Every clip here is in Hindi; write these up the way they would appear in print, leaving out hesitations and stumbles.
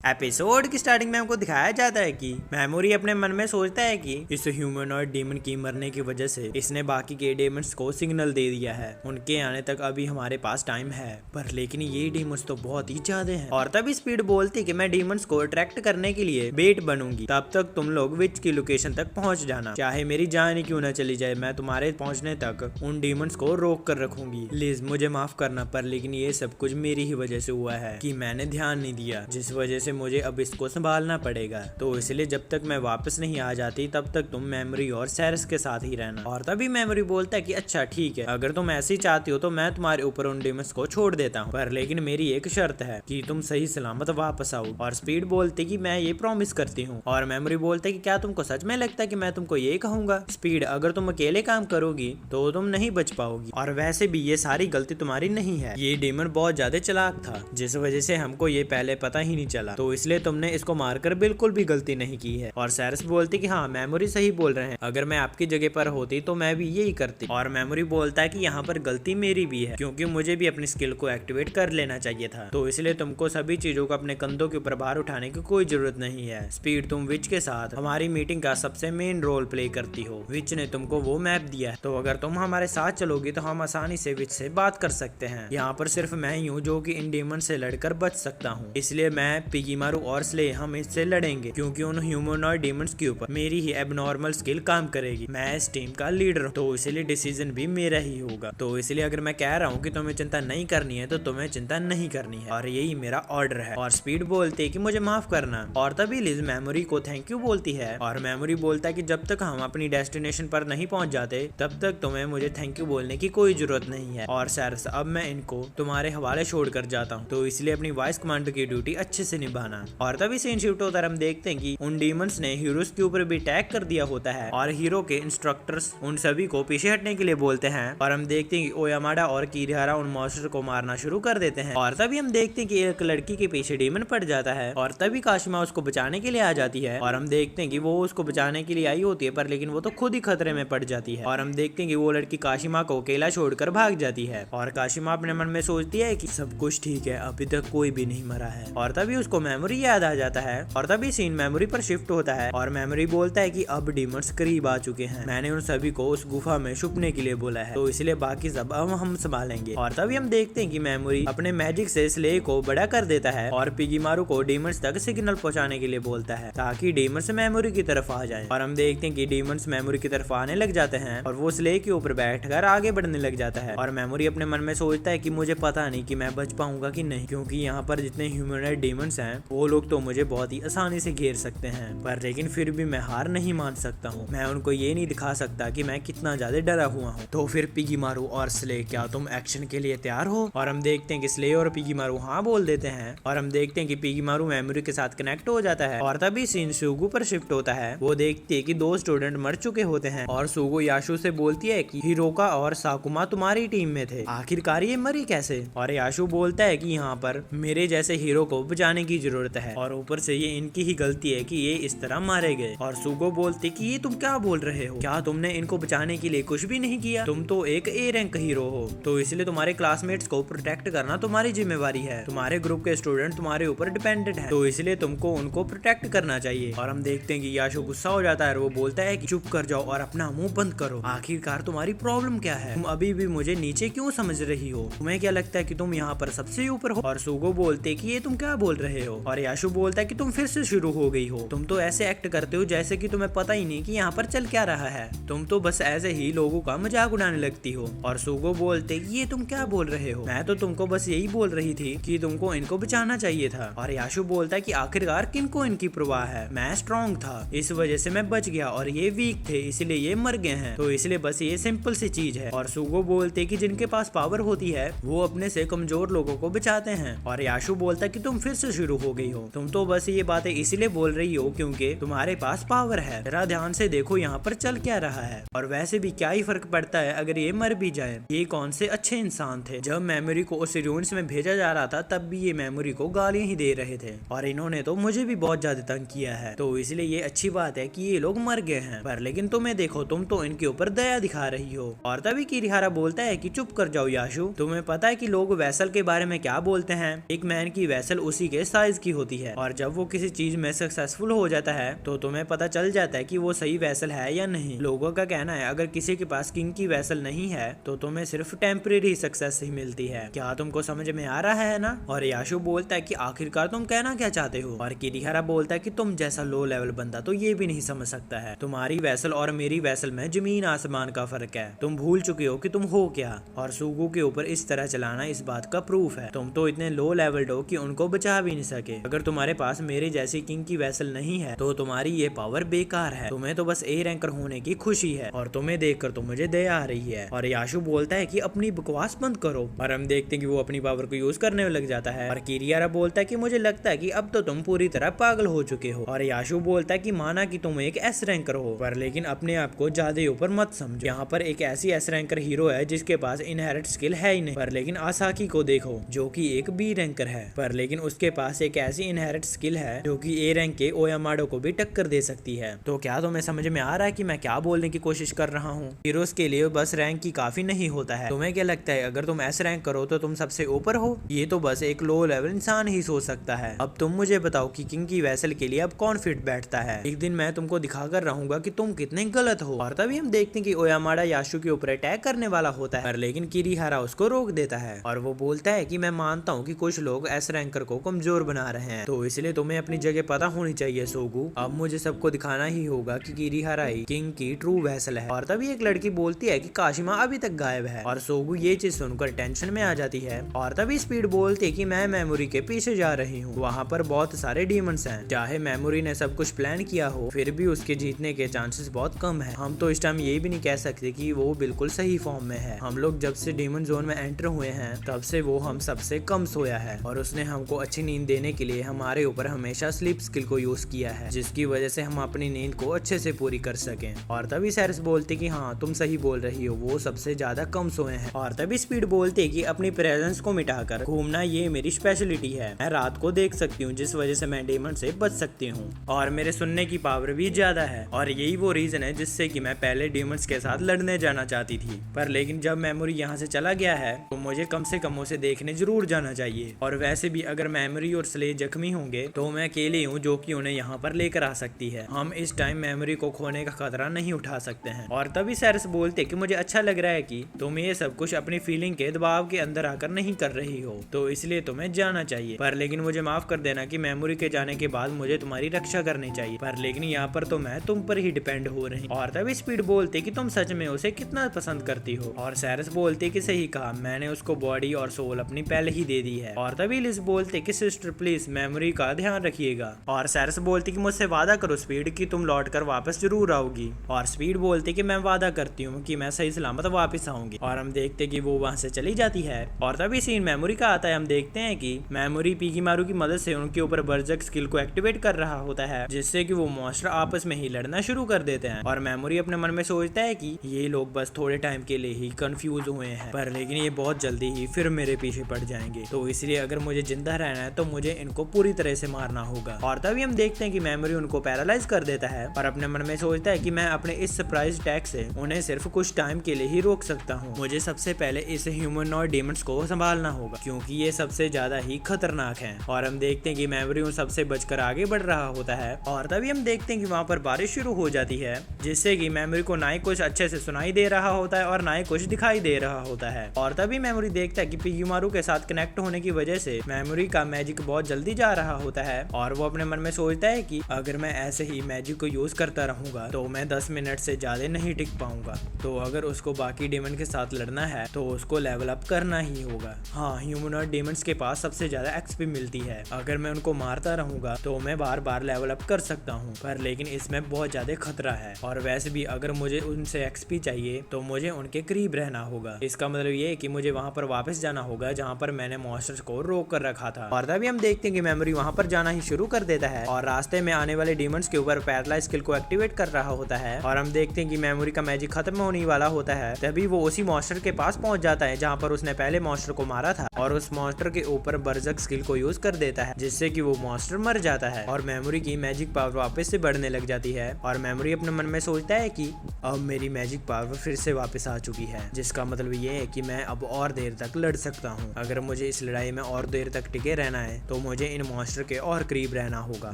एपिसोड की स्टार्टिंग में हमको दिखाया जाता है कि मेमोरी अपने मन में सोचता है कि इस ह्यूमनॉइड डीमन की मरने की वजह से इसने बाकी के डेमंस को सिग्नल दे दिया है। उनके आने तक अभी हमारे पास टाइम है, पर लेकिन ये डीमंस तो बहुत ही ज्यादा हैं। और तभी स्पीड बोलती कि मैं डीमंस को अट्रैक्ट करने के लिए बेट बनूंगी, तब तक तुम लोग विच की लोकेशन तक पहुंच जाना, चाहे मेरी जान ही क्यों न चली जाए। मैं तुम्हारे पहुंचने तक उन डीमंस को रोक कर रखूंगी। लिज, मुझे माफ करना, पर लेकिन ये सब कुछ मेरी ही वजह से हुआ है कि मैंने ध्यान नहीं दिया, जिस वजह से मुझे अब इसको संभालना पड़ेगा। तो इसलिए जब तक मैं वापस नहीं आ जाती तब तक तुम मेमोरी और सैरस के साथ ही रहना। और तभी मेमोरी बोलता है कि अच्छा ठीक है, अगर तुम ऐसे ही चाहती हो तो मैं तुम्हारे ऊपर उन डीमंस को छोड़ देता हूँ, पर लेकिन मेरी एक शर्त है कि तुम सही सलामत वापस आओ। और स्पीड बोलती कि मैं ये प्रॉमिस करती हूँ। और मेमोरी बोलते कि क्या तुमको सच में लगता है कि मैं तुमको ये कहूंगा? स्पीड, अगर तुम अकेले काम करोगी तो तुम नहीं बच पाओगी, और वैसे भी ये सारी गलती तुम्हारी नहीं है। ये डीमन बहुत ज्यादा चालाक था, जिस वजह से हमको ये पहले पता ही नहीं चला, तो इसलिए तुमने इसको मारकर बिल्कुल भी गलती नहीं की है। और सैरस बोलती कि हाँ, मेमोरी सही बोल रहे हैं, अगर मैं आपकी जगह पर होती तो मैं भी यही करती। और मेमोरी बोलता है कि यहाँ पर गलती मेरी भी है, क्योंकि मुझे भी अपनी स्किल को एक्टिवेट कर लेना चाहिए था, तो इसलिए तुमको सभी चीजों को अपने कंधों के ऊपर भार उठाने की कोई जरूरत नहीं है। स्पीड, तुम विच के साथ हमारी मीटिंग का सबसे मेन रोल प्ले करती हो। विच ने तुमको वो मैप दिया है, तो अगर तुम हमारे साथ चलोगी तो हम आसानी से विच से बात कर सकते हैं। यहाँ पर सिर्फ मैं ही हूँ जो कि इन डीमन से लड़कर बच सकता हूँ, इसलिए मैं, पिगीमारू और स्ले हम इससे लड़ेंगे, क्योंकि उन ह्यूमनॉइड डीमंस के ऊपर मेरी ही एबनॉर्मल स्किल काम करेगी। मैं इस टीम का लीडर हूँ, तो इसलिए डिसीजन भी मेरा ही होगा। तो इसलिए अगर मैं कह रहा हूँ कि तुम्हें चिंता नहीं करनी है तो तुम्हें चिंता नहीं करनी है, और यही मेरा ऑर्डर है। और स्पीड बोलती है कि मुझे माफ करना। और तभी लिज मेमोरी को थैंक यू बोलती है, और मेमोरी बोलता है कि जब तक हम अपनी डेस्टिनेशन पर नहीं पहुंच जाते तब तक तुम्हें मुझे थैंक यू बोलने की कोई जरूरत नहीं है। और सैरस, अब मैं इनको तुम्हारे हवाले छोड़ कर जाता हूँ, तो इसलिए अपनी वाइस कमांडर की ड्यूटी अच्छे से निभाना। और तभी सीन शिफ्ट होता है, हम देखते हैं कि उन डीमंस ने हीरोज के ऊपर भी अटैक कर दिया होता है, और हीरो के इंस्ट्रक्टर्स उन सभी को पीछे हटने के लिए बोलते हैं। और हम देखते हैं कि ओयामाडा और किरिहारा उन मॉन्स्टर को मारना शुरू कर देते हैं। और तभी हम देखते हैं कि एक लड़की के पीछे डीमन पड़ जाता है, और तभी काशिमा उसको बचाने के लिए आ जाती है। और हम देखते हैं कि वो उसको बचाने के लिए आई होती है, पर लेकिन वो तो खुद ही खतरे में पड़ जाती है। और हम देखते हैं कि वो लड़की काशिमा को अकेला छोड़कर भाग जाती है, और काशिमा अपने मन में सोचती है कि सब कुछ ठीक है, अभी तक कोई भी नहीं मरा है। और तभी उसको मेमोरी याद आ जाता है, और तभी सीन मेमोरी पर शिफ्ट होता है, और मेमोरी बोलता है कि अब डीमंस करीब आ चुके हैं, मैंने उन सभी को उस गुफा में छुपने के लिए बोला है, तो इसलिए बाकी सब अब हम संभालेंगे। और तभी हम देखते हैं कि मेमोरी अपने मैजिक से स्ले को बड़ा कर देता है, और पिगीमारू को डीमंस तक सिग्नल पहुंचाने के लिए बोलता है, ताकि डीमंस मेमोरी की तरफ आ जाए। और हम देखते हैं कि डीमंस मेमोरी की तरफ आने लग जाते हैं, और वो स्ले के ऊपर बैठकर आगे बढ़ने लग जाता है। और मेमोरी अपने मन में सोचता है कि मुझे पता नहीं कि मैं बच पाऊंगा कि नहीं, क्योंकि यहाँ पर जितने ह्यूमनॉइड डीमंस हैं वो लोग तो मुझे बहुत ही आसानी से घेर सकते हैं, पर लेकिन फिर भी मैं हार नहीं मान सकता हूँ। मैं उनको ये नहीं दिखा सकता कि मैं कितना ज्यादा डरा हुआ हूँ। तो फिर पिगीमारू और स्ले, क्या तुम एक्शन के लिए तैयार हो? और हम देखते हैं कि स्ले और पिगीमारू हाँ बोल देते हैं, और हम देखते हैं कि पिगीमारू मेमोरी के साथ कनेक्ट हो जाता है। और तभी सीन सुगु पर शिफ्ट होता है। वो देखती है कि 2 स्टूडेंट मर चुके होते हैं, और सुगु याशु से बोलती है कि हिरोका और साकुमा तुम्हारी टीम में थे, आखिरकार ये मरी कैसे? और याशु बोलता है कि यहाँ पर मेरे जैसे हीरो को बचाने की जरूरत है, और ऊपर से ये इनकी ही गलती है कि ये इस तरह मारे गए। और सुगो बोलते कि ये तुम क्या बोल रहे हो, क्या तुमने इनको बचाने के लिए कुछ भी नहीं किया? तुम तो एक ए रैंक हीरो हो, तो इसलिए तुम्हारे क्लासमेट्स को प्रोटेक्ट करना तुम्हारी जिम्मेवारी है। तुम्हारे ग्रुप के स्टूडेंट तुम्हारे ऊपर डिपेंडेंट है, तो इसलिए तुमको उनको प्रोटेक्ट करना चाहिए। और हम देखते हैं कि याशु गुस्सा हो जाता है, और वो बोलता है कि चुप कर जाओ और अपना मुंह बंद करो, आखिरकार तुम्हारी प्रॉब्लम क्या है? तुम अभी भी मुझे नीचे क्यों समझ रही हो? तुम्हें क्या लगता है कि तुम यहाँ पर सबसे ऊपर हो? और सुगो बोलते कि ये तुम क्या बोल रहे हो? और याशु बोलता है कि तुम फिर से शुरू हो गई हो, तुम तो ऐसे एक्ट करते हो जैसे कि तुम्हें पता ही नहीं कि यहाँ पर चल क्या रहा है, तुम तो बस ऐसे ही लोगों का मजाक उड़ाने लगती हो। और सुगो बोलते कि ये तुम क्या बोल रहे हो, मैं तो तुमको बस यही बोल रही थी कि तुमको इनको बचाना चाहिए था। और याशु बोलता है कि आखिरकार किनको इनकी परवाह है, मैं स्ट्रॉन्ग था, इस वजह से मैं बच गया, और ये वीक थे इसलिए ये मर गए हैं, तो इसलिए बस ये सिंपल सी चीज है। और सुगो बोलते कि जिनके पास पावर होती है वो अपने से कमजोर लोगों को बचाते हैं। और याशु बोलता कि तुम फिर से शुरू हो गई हो, तुम तो बस ये बातें इसलिए बोल रही हो क्योंकि तुम्हारे पास पावर है, जरा ध्यान से देखो यहाँ पर चल क्या रहा है, और वैसे भी क्या ही फर्क पड़ता है अगर ये मर भी जाए, ये कौन से अच्छे इंसान थे। जब मेमोरी को उस रूइंस में भेजा जा रहा था तब भी ये मेमोरी को गालियां ही दे रहे थे, और इन्होंने तो मुझे भी बहुत ज्यादा तंग किया है, तो इसलिए ये अच्छी बात है कि ये लोग मर गए हैं, पर लेकिन तुम्हें देखो, तुम तो इनके ऊपर दया दिखा रही हो। और तभी किरिहारा बोलता है कि चुप कर जाओ याशु, तुम्हें पता है कि लोग वैसल के बारे में क्या बोलते हैं, एक मैन की वैसल उसी के साइज सरप्राइज की होती है। और जब वो किसी चीज में सक्सेसफुल हो जाता है तो तुम्हें पता चल जाता है कि वो सही वैसल है या नहीं। लोगों का कहना है अगर किसी के पास किंग की वैसल नहीं है तो तुम्हें सिर्फ टेम्परेरी सक्सेस ही मिलती है। क्या तुमको समझ में आ रहा है ना? और याशु बोलता है कि आखिरकार तुम कहना क्या चाहते हो? और किरीहारा बोलता है कि तुम जैसा लो लेवल बंदा तो ये भी नहीं समझ सकता है। तुम्हारी वैसल और मेरी वैसल में जमीन आसमान का फर्क है। तुम भूल चुके हो कि तुम हो क्या। और सुगु के ऊपर इस तरह चलाना इस बात का प्रूफ है। तुम तो इतने लो लेवल हो कि उनको बचा भी नहीं सके। अगर तुम्हारे पास मेरे जैसी किंग की वैसल नहीं है तो तुम्हारी ये पावर बेकार है। तुम्हें तो बस ए रैंकर होने की खुशी है और तुम्हें देखकर तो मुझे दया आ रही है। और याशु बोलता है कि अपनी बकवास बंद करो। और हम देखते हैं कि वो अपनी पावर को यूज करने में लग जाता है। और किरीहारा बोलता है कि मुझे लगता है कि अब तो तुम पूरी तरह पागल हो चुके हो। और याशु बोलता है कि माना कि तुम एक एस रैंकर हो पर लेकिन अपने आप को ज्यादा ऊपर मत समझो। यहाँ पर एक ऐसी एस रैंकर हीरो है जिसके पास इनहेरिट स्किल है ही नहीं। पर लेकिन आसाकी को देखो जो कि एक बी रैंकर है पर लेकिन उसके पास एक ऐसी इनहेरिट स्किल है जो कि ए रैंक के ओयामाडो को भी टक्कर दे सकती है। तो क्या तुम्हें समझ में आ रहा है कि मैं क्या बोलने की कोशिश कर रहा हूँ? हीरोज के लिए बस रैंक की काफी नहीं होता है। तुम्हें क्या लगता है अगर तुम एस रैंक करो तो तुम सबसे ऊपर हो? ये तो बस एक लो लेवल इंसान ही सोच सकता है। अब तुम मुझे बताओ कि किंग की वैसल के लिए अब कौन फिट बैठता है। एक दिन मैं तुमको दिखाकर रहूंगा कि तुम कितने गलत हो। और तभी हम देखते हैं कि ओयामाडा याशु के ऊपर अटैक करने वाला होता है पर लेकिन किरीहारा उसको रोक देता है। और वो बोलता है कि मैं मानता हूँ कि कुछ लोग एस रैंकर को कमजोर बना रहे हैं तो इसलिए तुम्हें अपनी जगह पता होनी चाहिए सोगू। अब मुझे सबको दिखाना ही होगा कि किरीहारा ही किंग की ट्रू वैसल है। और तभी एक लड़की बोलती है कि काशिमा अभी तक गायब है। और सोगू ये चीज सुनकर टेंशन में आ जाती है। और तभी स्पीड बोलती है कि मैं मेमोरी के पीछे जा रही हूँ। वहाँ पर बहुत सारे डीमंस हैं। चाहे मेमोरी ने सब कुछ प्लान किया हो फिर भी उसके जीतने के चांसेस बहुत कम है। हम तो इस टाइम ये भी नहीं कह सकते कि वो बिल्कुल सही फॉर्म में है। हम लोग जब से डीमन जोन में एंटर हुए हैं तब से वो हम सबसे कम सोया है और उसने हमको अच्छी नींद देने के लिए हमारे ऊपर हमेशा स्लीप स्किल को यूज किया है जिसकी वजह से हम अपनी नींद को अच्छे से पूरी कर सकें। और तभी सैरस बोलती कि हाँ तुम सही बोल रही हो, वो सबसे ज्यादा कम सोए हैं। और तभी स्पीड बोलती कि अपनी प्रेजेंस को मिटाकर घूमना ये मेरी स्पेशलिटी है। मैं रात को देख सकती हूँ जिस वजह से मैं डेमन से बच सकती हूँ और मेरे सुनने की पावर भी ज्यादा है। और यही वो रीजन है जिससे कि मैं पहले डेमंस के साथ लड़ने जाना चाहती थी पर लेकिन जब मेमोरी यहाँ से चला गया है तो मुझे कम से कम उसे देखने जरूर जाना चाहिए। और वैसे भी अगर मेमोरी और स्लेज जख्मी होंगे तो मैं अकेली हूँ जो कि उन्हें यहाँ पर लेकर आ सकती है। हम इस टाइम मेमोरी को खोने का खतरा नहीं उठा सकते हैं। और तभी सैरस बोलते कि मुझे अच्छा लग रहा है कि तुम ये सब कुछ अपनी फीलिंग के दबाव के अंदर आकर नहीं कर रही हो तो इसलिए तुम्हें जाना चाहिए। पर लेकिन मुझे माफ कर देना कि मेमोरी के जाने के बाद मुझे तुम्हारी रक्षा करनी चाहिए पर लेकिन यहाँ पर तो मैं तुम पर ही डिपेंड हो रही। और तभी स्पीड बोलते कि तुम सच में उसे कितना पसंद करती हो। और सैरस बोलते कि सही कहा, मैंने उसको बॉडी और सोल अपनी पहले ही दे दी है। और तभी लिज बोलते कि सिस्टर प्लीज मेमोरी का ध्यान रखिएगा। और सैरस बोलती कि मुझसे वादा करो स्पीड कि तुम लौट कर वापस जरूर आओगी। और स्पीड बोलती कि मैं वादा करती हूँ कि मैं सही सलामत वापस आऊंगी। और हम देखते कि वो वहाँ से चली जाती है। और तभी सीन मेमोरी का आता है। हम देखते हैं कि मेमोरी पीकीमारू की मदद से उनके ऊपर बर्जक स्किल को एक्टिवेट कर रहा होता है जिससे कि वो मॉन्स्टर आपस में ही लड़ना शुरू कर देते हैं। और मेमोरी अपने मन में सोचता है कि ये लोग बस थोड़े टाइम के लिए ही कंफ्यूज हुए हैं पर लेकिन ये बहुत जल्दी ही फिर मेरे पीछे पड़ जाएंगे तो इसलिए अगर मुझे जिंदा रहना है तो मुझे इनको पूरी तरह से मारना होगा। और तभी हम देखते हैं कि मेमोरी उनको पैरालाइज कर देता है और अपने मन में सोचता है कि मैं अपने इस सरप्राइज अटैक से उन्हें सिर्फ कुछ टाइम के लिए ही रोक सकता हूँ। मुझे सबसे पहले इस ह्यूमनॉइड डीमंस को संभालना होगा क्योंकि ये सबसे ज्यादा ही खतरनाक है। और हम देखते हैं कि मेमोरी उन सबसे बचकर आगे बढ़ रहा होता है। और तभी हम देखते हैं कि वहाँ पर बारिश शुरू हो जाती है जिससे कि मेमोरी को ना ही कुछ अच्छे से सुनाई दे रहा होता है और ना ही कुछ दिखाई दे रहा होता है। और तभी मेमोरी देखता है कि पीकीमारू के साथ कनेक्ट होने की वजह से मेमोरी का मैजिक बहुत जल्दी जा रहा होता है। और वो अपने मन में सोचता है कि अगर मैं ऐसे ही मैजिक को यूज करता रहूंगा तो मैं 10 मिनट से ज्यादा नहीं टिक पाऊंगा। तो अगर उसको बाकी डेमन के साथ लड़ना है तो उसको लेवल अप करना ही होगा। हाँ, ह्यूमनॉइड डेमंस के पास सबसे ज्यादा एक्सपी मिलती है। अगर मैं उनको मारता रहूंगा तो मैं बार बार लेवल अप कर सकता हूँ पर लेकिन इसमें बहुत ज्यादा खतरा है। और वैसे भी अगर मुझे उनसे एक्सपी चाहिए तो मुझे उनके करीब रहना होगा। इसका मतलब ये है कि मुझे वहाँ पर वापस जाना होगा जहाँ पर मैंने मॉन्स्टर्स को रोक कर रखा था। और तभी हम देखते हैं कि मेमोरी वहाँ पर जाना ही शुरू कर देता है और रास्ते में आने वाले डीमंस के ऊपर पैरालाइज स्किल को एक्टिवेट कर रहा होता है। और हम देखते हैं कि मेमोरी का मैजिक खत्म होने वाला होता है। तभी वो उसी मॉन्स्टर के पास पहुंच जाता है जहाँ पर उसने पहले मॉन्स्टर को मारा था और उस मॉन्स्टर के ऊपर बर्जक स्किल को यूज कर देता है जिससे कि वो मॉन्स्टर मर जाता है और मेमोरी की मैजिक पावर वापस से बढ़ने लग जाती है। और मेमोरी अपने मन में सोचता है कि अब मेरी मैजिक पावर फिर से वापस आ चुकी है जिसका मतलब ये है कि मैं अब और देर तक लड़ सकता हूँ। अगर मुझे इस लड़ाई में और देर तक टिके रहना है तो मुझे इन मॉन्स्टर के और करीब रहना होगा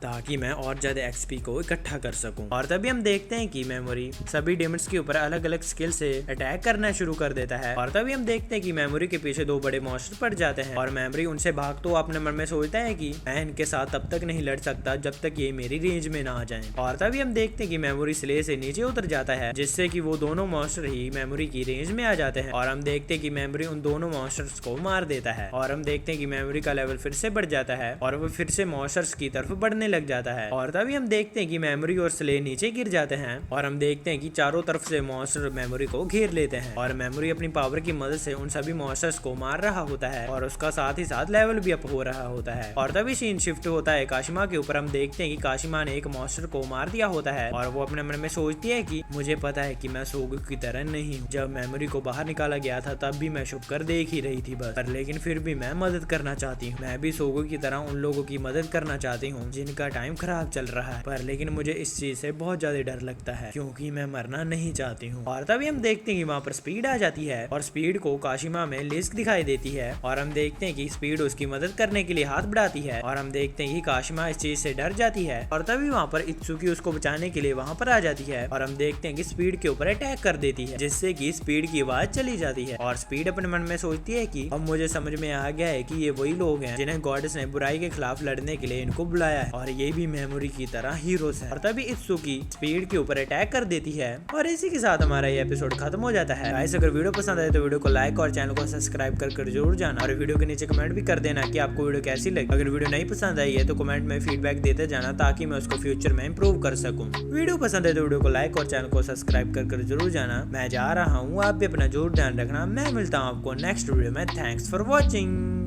ताकि मैं और ज्यादा एक्सपी को इकट्ठा कर सकूं। और तभी हम देखते हैं कि मेमोरी सभी डेमंस के ऊपर अलग अलग स्किल से अटैक करना शुरू कर देता है। और तभी हम देखते हैं कि मेमोरी के पीछे दो बड़े मॉन्स्टर पड़ जाते हैं और मेमोरी उनसे भाग तो अपने मन में सोचता है कि मैं इनके साथ तब तक नहीं लड़ सकता जब तक ये मेरी रेंज में ना आ जाएं। और तभी हम देखते हैं कि मेमोरी स्ले से नीचे उतर जाता है जिससे कि वो दोनों मॉन्स्टर ही मेमोरी की रेंज में आ जाते हैं। और हम देखते हैं कि मेमोरी उन दोनों मॉन्स्टर्स को मार देता है। और हम देखते हैं कि मेमोरी का लेवल फिर से बढ़ जाता है और वो फिर से मॉन्स्टर्स की तरफ बढ़ने लग जाता है। और तभी हम देखते हैं कि मेमोरी और स्ले नीचे गिर जाते हैं और हम देखते हैं कि चारों तरफ से मॉन्स्टर मेमोरी को घेर लेते हैं और मेमोरी अपनी पावर की मदद से उन सभी मॉन्स्टर्स को मार रहा होता है और उसका साथ ही साथ लेवल भी अप हो रहा होता है। और तभी सीन शिफ्ट होता है काशिमा के ऊपर। हम देखते हैं कि काशिमा ने एक मॉन्स्टर को मार दिया होता है और वो अपने मन में सोचती है कि मुझे पता है कि मैं सोगो की तरह नहीं हूँ। जब मेमोरी को बाहर निकाला गया था तब भी मैं छुप कर देख ही रही थी बस, पर लेकिन फिर भी मैं मदद करना चाहती हूँ। मैं भी सोगो की तरह उन लोगों की मदद करना चाहती हूँ जिनका टाइम खराब चल रहा है, पर लेकिन मुझे इस चीज से बहुत ज्यादा डर लगता है क्योंकि मैं मरना नहीं चाहती हूँ। और तभी हम देखते हैं कि वहाँ पर स्पीड आ जाती है और स्पीड को काशिमा में लिस्क दिखाई देती है और हम देखते हैं कि स्पीड उसकी मदद करने के लिए हाथ बढ़ाती है और हम देखते हैं कि काशिमा इस चीज से डर जाती है। और तभी वहाँ पर इत्सुकी उसको बचाने के लिए वहाँ पर आ जाती है और हम देखते हैं कि स्पीड के ऊपर अटैक कर देती है जिससे कि स्पीड की आवाज चली जाती है। और स्पीड अपने मन में सोचती है कि अब मुझे समझ में आ गया है कि ये वही लोग हैं जिन्हें गॉडेस ने बुराई के खिलाफ लड़ने के लिए इनको बुलाया है और ये भी मेमोरी की तरह हीरोज है। और तभी इत्सुकी स्पीड के ऊपर अटैक कर देती है और इसी के साथ हमारा ये एपिसोड खत्म हो जाता है। गाइस अगर वीडियो पसंद आए तो वीडियो को लाइक और चैनल को सब्सक्राइब कर जरूर जाना और वीडियो के नीचे कमेंट भी कर देना कि आपको वीडियो कैसी लगी। अगर वीडियो नहीं पसंद आई है तो कमेंट में फीडबैक देते जाना ताकि मैं उसको फ्यूचर में इंप्रूव कर सकूं। वीडियो पसंद है तो वीडियो को लाइक और चैनल को सब्सक्राइब कर जरूर जाना। मैं जा रहा हूँ, आप भी अपना जरूर ध्यान रखना। मैं मिलता हूँ आपको नेक्स्ट वीडियो में। Thanks for watching.